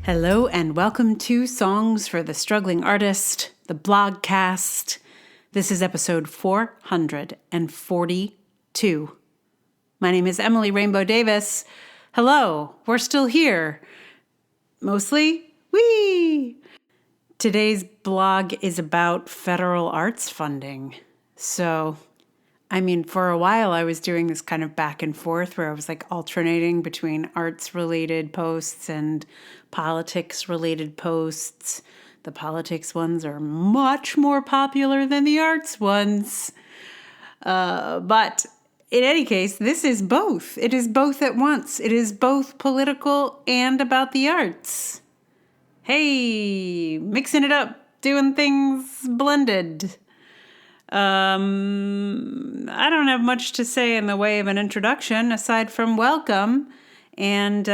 Hello and welcome to Songs for the Struggling Artist, the blogcast. This is episode 442. My name is Emily Rainbow Davis. Hello, we're still here. Mostly, whee! Today's blog is about federal arts funding. For a while I was doing this kind of back and forth where I was like alternating between arts-related posts and politics-related posts. The politics ones are much more popular than the arts ones. But in any case, this is both. It is both at once. It is both political and about the arts. Hey, mixing it up, doing things blended. I don't have much to say in the way of an introduction aside from welcome, and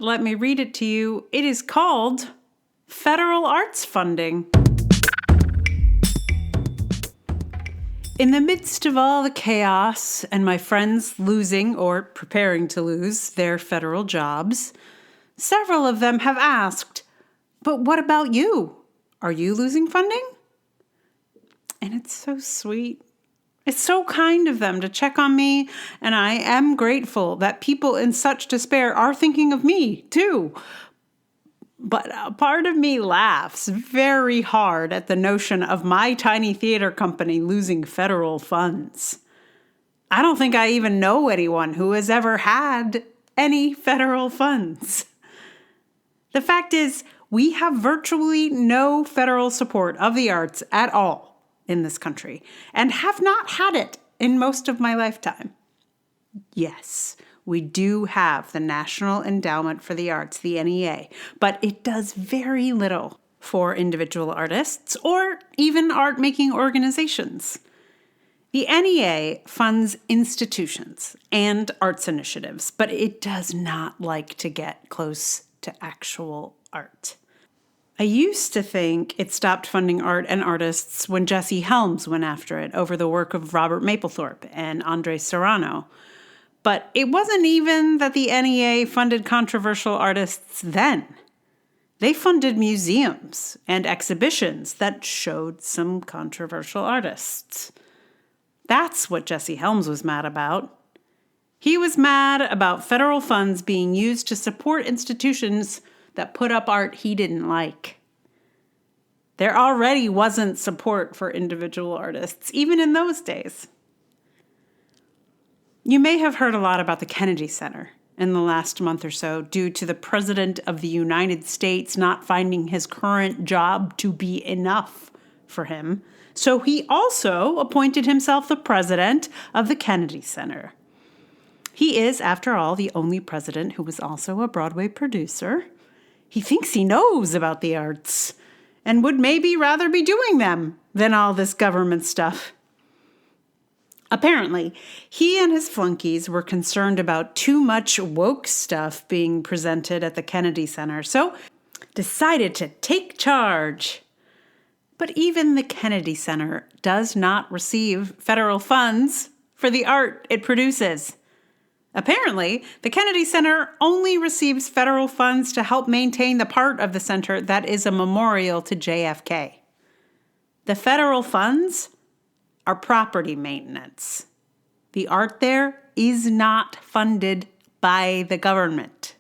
let me read it to you. It is called Federal Arts Funding. In the midst of all the chaos and my friends losing or preparing to lose their federal jobs, several of them have asked, "But what about you? Are you losing funding?" And it's so sweet. It's so kind of them to check on me, and I am grateful that people in such despair are thinking of me, too. But a part of me laughs very hard at the notion of my tiny theater company losing federal funds. I don't think I even know anyone who has ever had any federal funds. The fact is, we have virtually no federal support of the arts at all in this country, and have not had it in most of my lifetime. Yes, we do have the National Endowment for the Arts, the NEA, but it does very little for individual artists or even art-making organizations. The NEA funds institutions and arts initiatives, but it does not like to get close to actual art. I used to think it stopped funding art and artists when Jesse Helms went after it over the work of Robert Mapplethorpe and Andre Serrano. But it wasn't even that the NEA funded controversial artists then. They funded museums and exhibitions that showed some controversial artists. That's what Jesse Helms was mad about. He was mad about federal funds being used to support institutions that put up art he didn't like. There already wasn't support for individual artists, even in those days. You may have heard a lot about the Kennedy Center in the last month or so due to the President of the United States not finding his current job to be enough for him. So he also appointed himself the president of the Kennedy Center. He is, after all, the only president who was also a Broadway producer. He thinks he knows about the arts and would maybe rather be doing them than all this government stuff. Apparently, he and his flunkies were concerned about too much woke stuff being presented at the Kennedy Center, so decided to take charge. But even the Kennedy Center does not receive federal funds for the art it produces. Apparently, the Kennedy Center only receives federal funds to help maintain the part of the center that is a memorial to JFK. The federal funds are property maintenance. The art there is not funded by the government.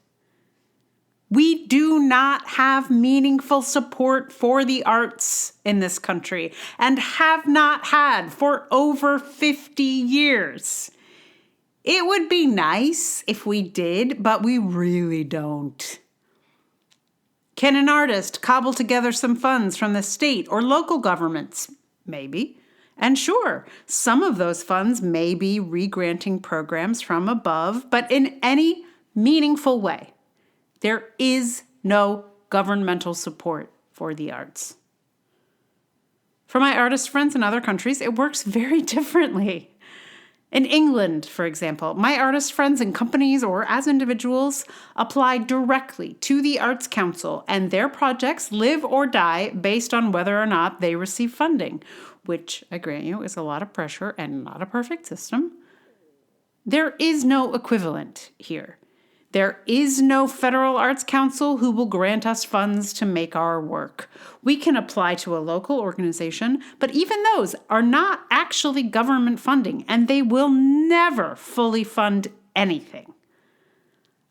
We do not have meaningful support for the arts in this country and have not had for over 50 years. It would be nice if we did, but we really don't. Can an artist cobble together some funds from the state or local governments? Maybe. And sure, some of those funds may be re-granting programs from above, but in any meaningful way, there is no governmental support for the arts. For my artist friends in other countries, it works very differently. In England, for example, my artist friends and companies or as individuals apply directly to the Arts Council, and their projects live or die based on whether or not they receive funding, which, I grant you, is a lot of pressure and not a perfect system. There is no equivalent here. There is no federal arts council who will grant us funds to make our work. We can apply to a local organization, but even those are not actually government funding, and they will never fully fund anything.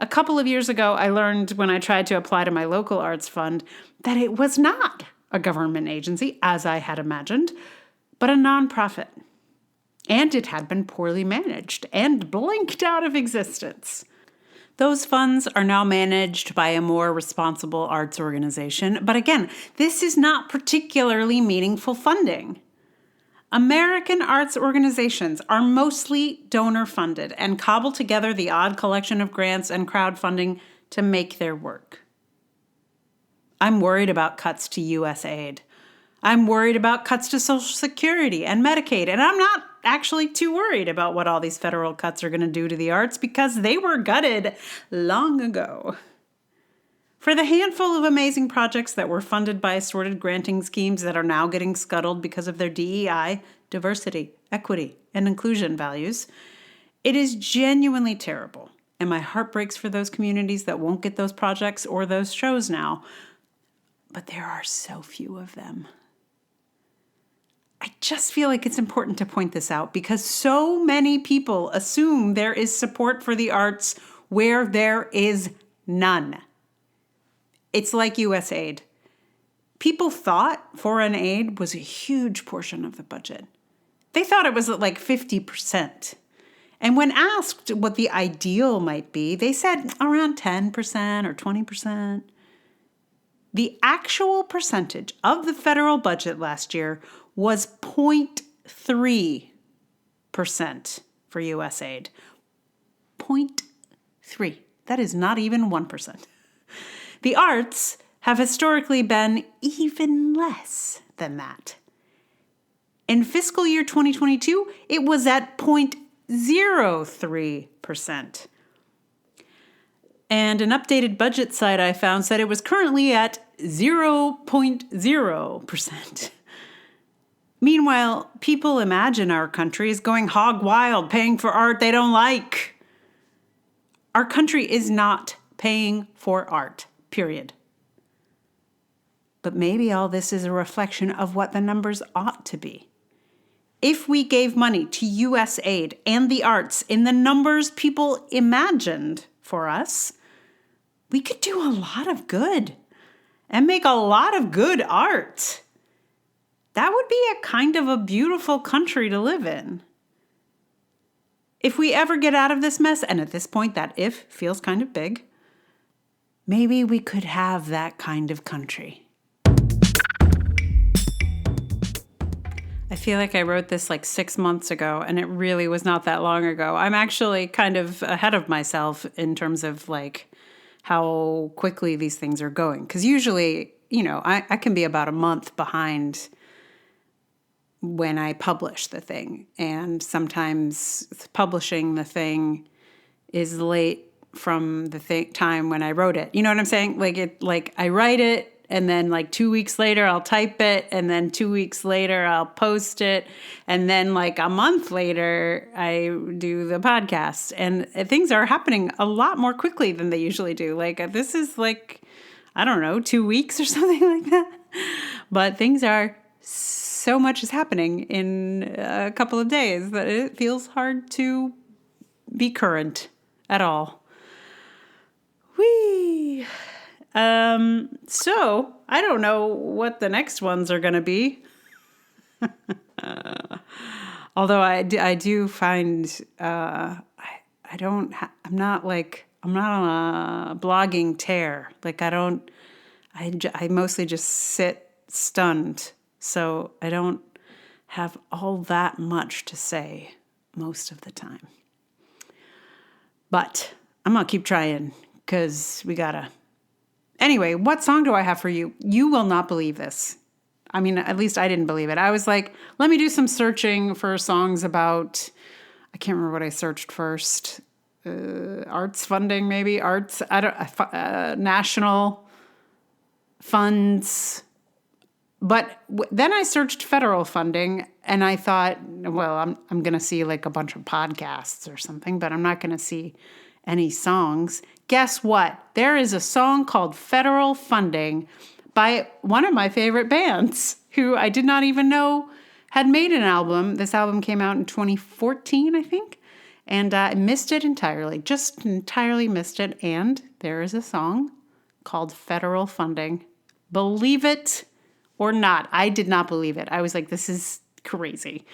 A couple of years ago, I learned when I tried to apply to my local arts fund that it was not a government agency, as I had imagined, but a nonprofit. And it had been poorly managed and blinked out of existence. Those funds are now managed by a more responsible arts organization. But again, this is not particularly meaningful funding. American arts organizations are mostly donor-funded and cobble together the odd collection of grants and crowdfunding to make their work. I'm worried about cuts to U.S. aid. I'm worried about cuts to Social Security and Medicaid, and I'm not actually too worried about what all these federal cuts are going to do to the arts because they were gutted long ago. For the handful of amazing projects that were funded by assorted granting schemes that are now getting scuttled because of their DEI, diversity, equity, and inclusion values, it is genuinely terrible. And my heart breaks for those communities that won't get those projects or those shows now. But there are so few of them. I just feel like it's important to point this out because so many people assume there is support for the arts where there is none. It's like U.S. aid. People thought foreign aid was a huge portion of the budget. They thought it was at like 50%. And when asked what the ideal might be, they said around 10% or 20%. The actual percentage of the federal budget last year was 0.3% for U.S. aid. 0.3. That is not even 1%. The arts have historically been even less than that. In fiscal year 2022, it was at 0.03%. And an updated budget site I found said it was currently at 0.0%. Meanwhile, people imagine our country is going hog wild, paying for art they don't like. Our country is not paying for art, period. But maybe all this is a reflection of what the numbers ought to be. If we gave money to U.S. aid and the arts in the numbers people imagined for us, we could do a lot of good and make a lot of good art. That would be a kind of a beautiful country to live in. If we ever get out of this mess, and at this point that if feels kind of big, maybe we could have that kind of country. I feel like I wrote this like 6 months ago, and it really was not that long ago. I'm actually kind of ahead of myself in terms of like how quickly these things are going. Because usually, I can be about a month behind when I publish the thing. And sometimes publishing the thing is late from the time when I wrote it. You know what I'm saying? Like I write it, and then like 2 weeks later I'll type it, and then 2 weeks later I'll post it, and then like a month later I do the podcast. And things are happening a lot more quickly than they usually do. Like this is like, I don't know, 2 weeks or something like that. But things are, so much is happening in a couple of days that it feels hard to be current at all. Whee! So I don't know what the next ones are going to be. Although I do find, I'm not on a blogging tear. Like I mostly just sit stunned. So I don't have all that much to say most of the time. But I'm going to keep trying because we got to. Anyway, what song do I have for you? You will not believe this. I mean, at least I didn't believe it. I was like, let me do some searching for songs about, I can't remember what I searched first. Arts funding, maybe? Arts, national funds. But then I searched federal funding, and I thought, well, I'm going to see like a bunch of podcasts or something, but I'm not going to see any songs. guess what? There is a song called Federal Funding by one of my favorite bands who I did not even know had made an album. This album came out in 2014, I think. And I missed it entirely, just entirely missed it. And there is a song called Federal Funding. Believe it or not. I did not believe it. I was like, this is crazy.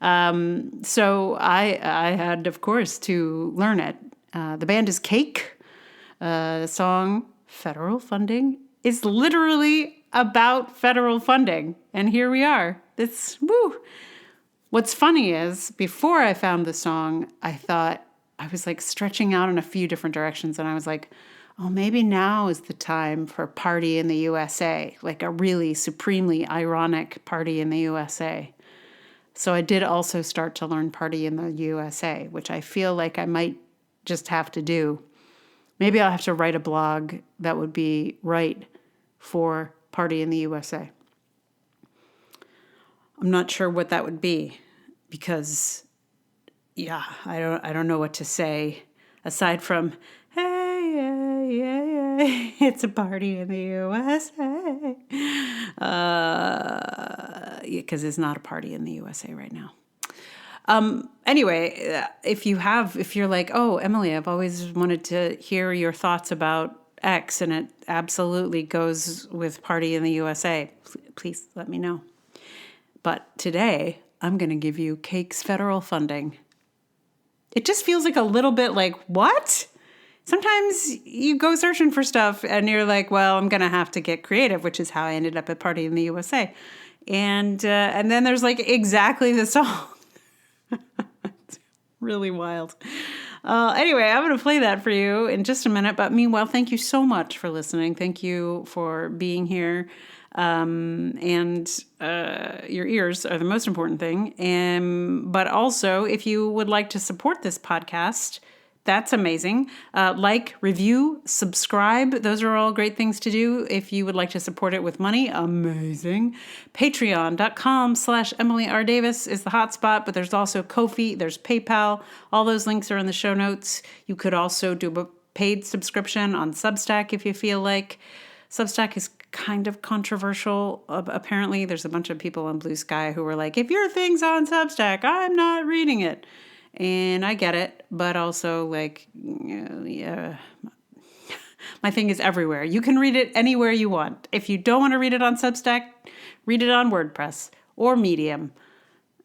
So I had, of course, to learn it. The band is Cake. The song Federal Funding is literally about federal funding. And here we are. It's woo. What's funny is before I found the song, I thought I was like stretching out in a few different directions. And I was like, oh, maybe now is the time for Party in the USA, like a really supremely ironic Party in the USA. So I did also start to learn Party in the USA, which I feel like I might just have to do. Maybe I'll have to write a blog that would be right for Party in the USA. I'm not sure what that would be because, yeah, I don't know what to say aside from, hey, hey, hey, hey, it's a party in the USA. Because it's not a party in the USA right now. Anyway, if you're like, oh, Emily, I've always wanted to hear your thoughts about X, and it absolutely goes with Party in the USA, please let me know. But today, I'm going to give you Cake's Federal Funding. It just feels like a little bit like, what? Sometimes you go searching for stuff and you're like, well, I'm going to have to get creative, which is how I ended up at Party in the USA. And then there's like exactly the song. It's really wild. Anyway, I'm going to play that for you in just a minute. But meanwhile, thank you so much for listening. Thank you for being here. And your ears are the most important thing. But also, if you would like to support this podcast, that's amazing. Like, review, subscribe. Those are all great things to do. If you would like to support it with money, amazing. Patreon.com/Emily R. Davis is the hotspot, but there's also Ko-fi, there's PayPal. All those links are in the show notes. You could also do a paid subscription on Substack if you feel like. Substack is kind of controversial. Apparently, there's a bunch of people on Blue Sky who were like, if your thing's on Substack, I'm not reading it. And I get it, but also like, yeah, my thing is everywhere. You can read it anywhere you want. If you don't want to read it on Substack, read it on WordPress or Medium,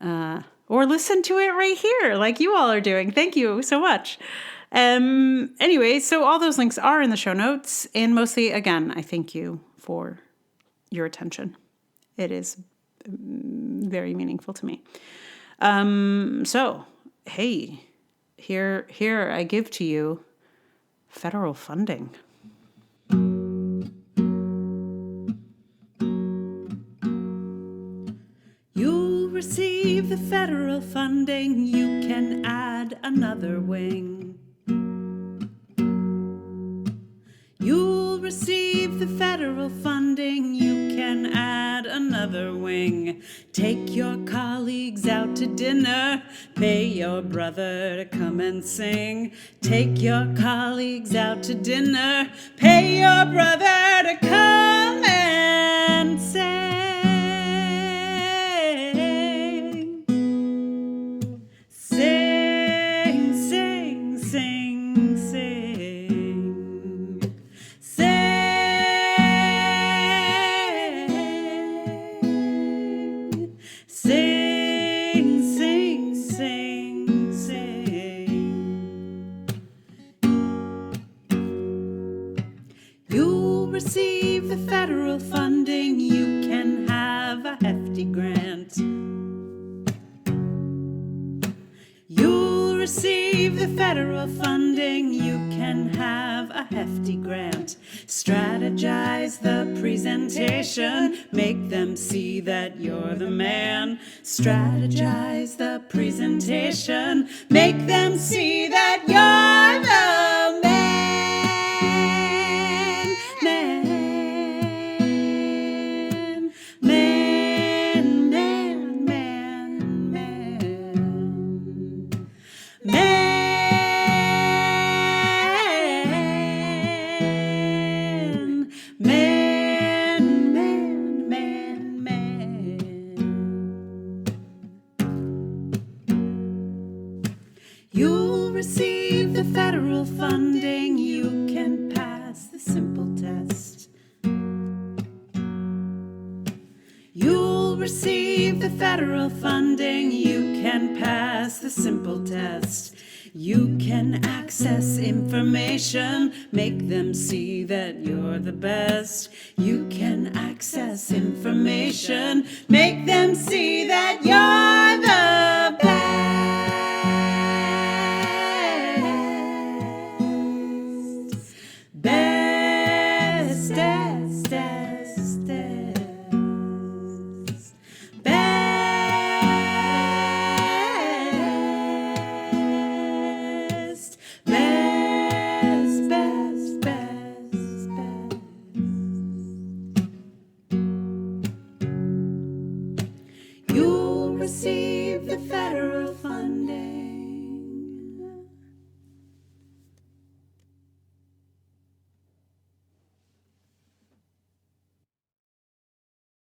or listen to it right here like you all are doing. Thank you so much. Anyway, so all those links are in the show notes. And mostly, again, I thank you for your attention. It is very meaningful to me. So, hey, here I give to you federal funding. You'll receive the federal funding. You can add another wing. You'll receive the federal funding. You can add another wing. Take your colleagues out to dinner. Pay your brother to come and sing. Take your colleagues out to dinner. Pay your brother to come and sing. Sing, sing, sing, sing. Sing, sing, sing, sing. You'll receive the federal funding. You can have a hefty grant. You'll receive the federal funding. You can have a hefty grant. Strategize the presentation. Make them see that you're the man. Strategize the presentation. Make them see that you're the man. Man. you can pass the simple test. You'll receive the federal funding. You can pass the simple test. You can access information, make them see that you're the best. You can access information, make them see that you're the